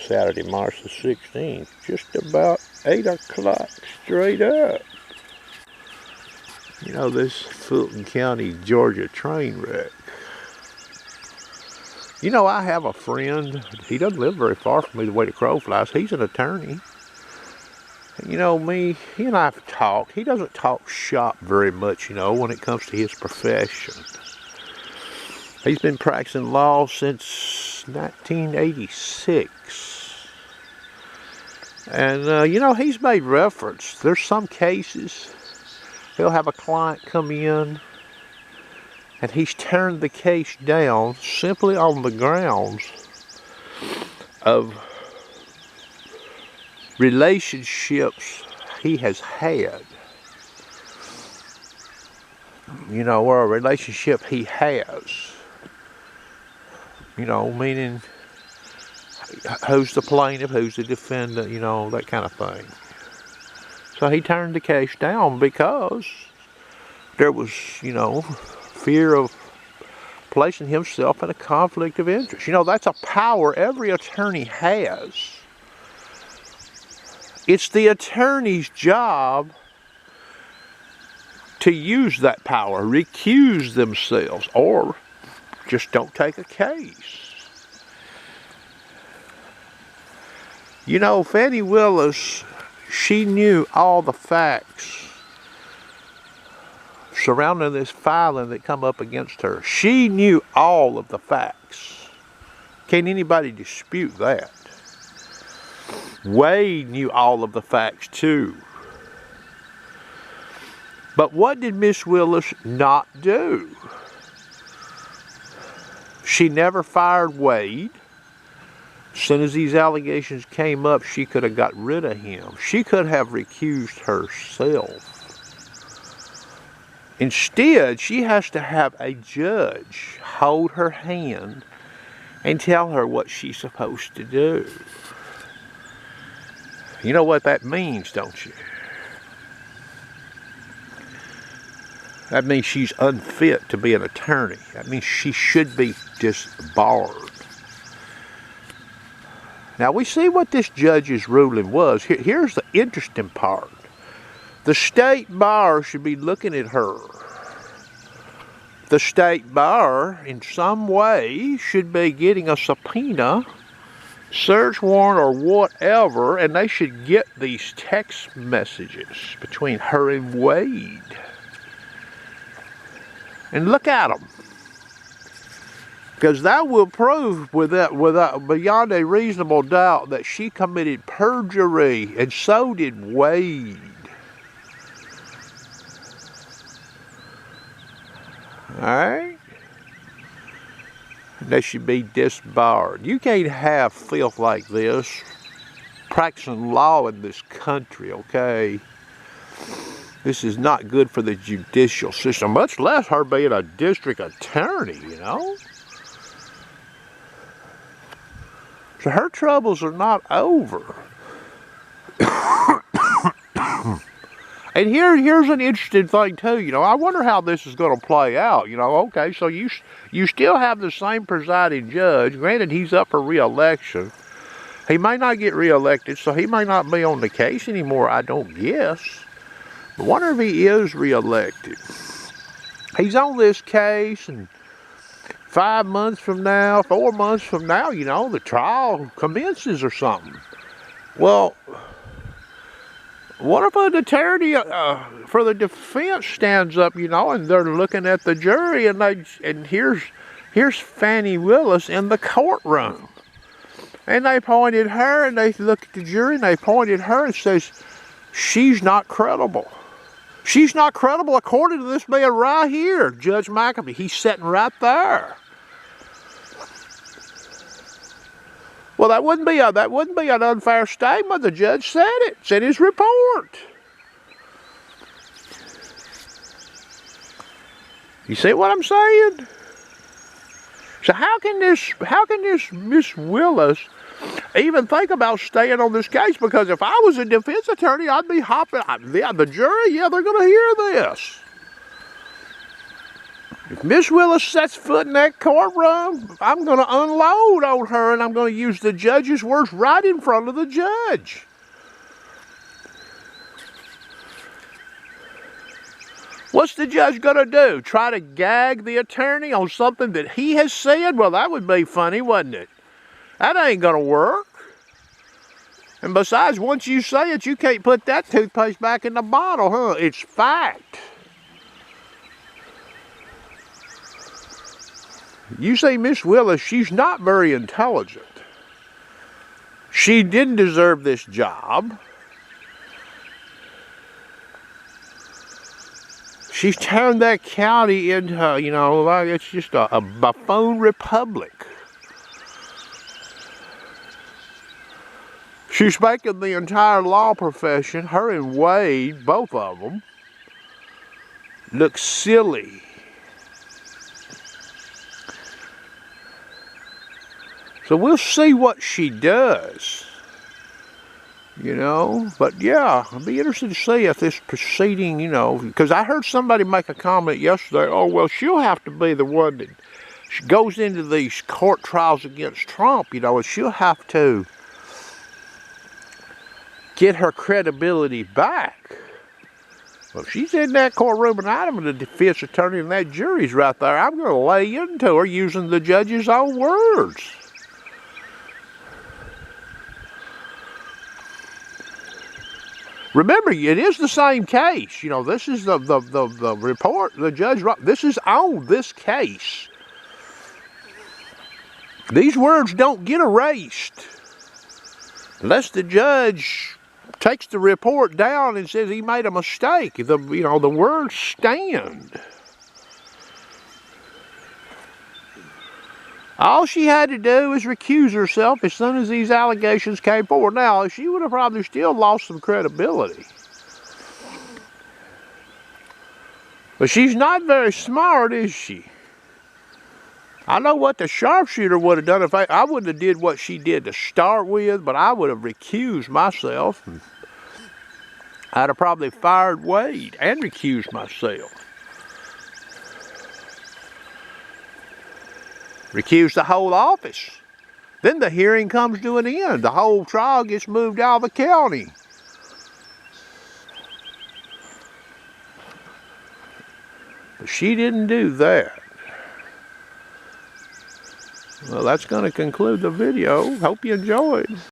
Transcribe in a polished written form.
Saturday, March the 16th, just about 8 o'clock straight up. You know, this Fulton County, Georgia train wreck. You know, I have a friend, he doesn't live very far from me the way the crow flies. He's an attorney. You know, he and I have talked. He doesn't talk shop very much, you know, when it comes to his profession. He's been practicing law since 1986. And, you know, he's made reference. There's some cases, he'll have a client come in, and he's turned the case down simply on the grounds of relationships he has had. You know, or a relationship he has. You know, meaning who's the plaintiff, who's the defendant, you know, that kind of thing. So he turned the case down because there was, you know, fear of placing himself in a conflict of interest. You know, that's a power every attorney has. It's the attorney's job to use that power, recuse themselves, or just don't take a case. You know, Fannie Willis, she knew all the facts surrounding this filing that come up against her. She knew all of the facts. Can't anybody dispute that? Wade knew all of the facts too. But what did Miss Willis not do? She never fired Wade. As soon as these allegations came up, she could have got rid of him. She could have recused herself. Instead, she has to have a judge hold her hand and tell her what she's supposed to do. You know what that means, don't you? That means she's unfit to be an attorney. That means she should be disbarred. Now we see what this judge's ruling was. Here's the interesting part. The state bar should be looking at her. The state bar, in some way, should be getting a subpoena, search warrant, or whatever, and they should get these text messages between her and Wade. And look at them. Because that will prove without beyond a reasonable doubt that she committed perjury, and so did Wade. Alright? They should be disbarred. You can't have filth like this practicing law in this country, okay? This is not good for the judicial system, much less her being a district attorney, you know? So her troubles are not over. And here's an interesting thing too, you know, I wonder how this is going to play out, you know. Okay, so you still have the same presiding judge. Granted, he's up for re-election. He may not get re-elected, so he may not be on the case anymore, I don't guess. But I wonder if he is re-elected. He's on this case, and 5 months from now, 4 months from now, you know, the trial commences or something. Well, what if an attorney for the defense stands up, you know, and they're looking at the jury, and here's Fannie Willis in the courtroom, and they pointed her, and they look at the jury, and they pointed her and says, she's not credible. She's not credible according to this man right here, Judge McAfee. He's sitting right there. Well, that wouldn't be an unfair statement. The judge said it. It's in his report. You see what I'm saying? So how can this Miss Willis even think about staying on this case? Because if I was a defense attorney, I'd be hopping. Yeah, the jury, yeah, they're going to hear this. If Miss Willis sets foot in that courtroom, I'm going to unload on her, and I'm going to use the judge's words right in front of the judge. What's the judge going to do? Try to gag the attorney on something that he has said? Well, that would be funny, wouldn't it? That ain't going to work. And besides, once you say it, you can't put that toothpaste back in the bottle, huh? It's fact. You say Miss Willis, she's not very intelligent. She didn't deserve this job. She's turned that county into, you know, like it's just a buffoon republic. She's making the entire law profession, her and Wade, both of them, look silly. So we'll see what she does, you know. But yeah, I'll be interested to see if this proceeding, you know, because I heard somebody make a comment yesterday, oh, well, she'll have to be the one that goes into these court trials against Trump, you know, and she'll have to get her credibility back. Well, if she's in that courtroom and I'm the defense attorney and that jury's right there, I'm going to lay into her using the judge's own words. Remember, it is the same case. You know, this is the report, the judge, this is on this case. These words don't get erased unless the judge takes the report down and says he made a mistake. The words stand. All she had to do was recuse herself as soon as these allegations came forward. Now, she would have probably still lost some credibility. But she's not very smart, is she? I know what the sharpshooter would have done if I wouldn't have did what she did to start with, but I would have recused myself. And I'd have probably fired Wade and recused myself. Recuse the whole office. Then the hearing comes to an end. The whole trial gets moved out of the county. But she didn't do that. Well, that's going to conclude the video. Hope you enjoyed.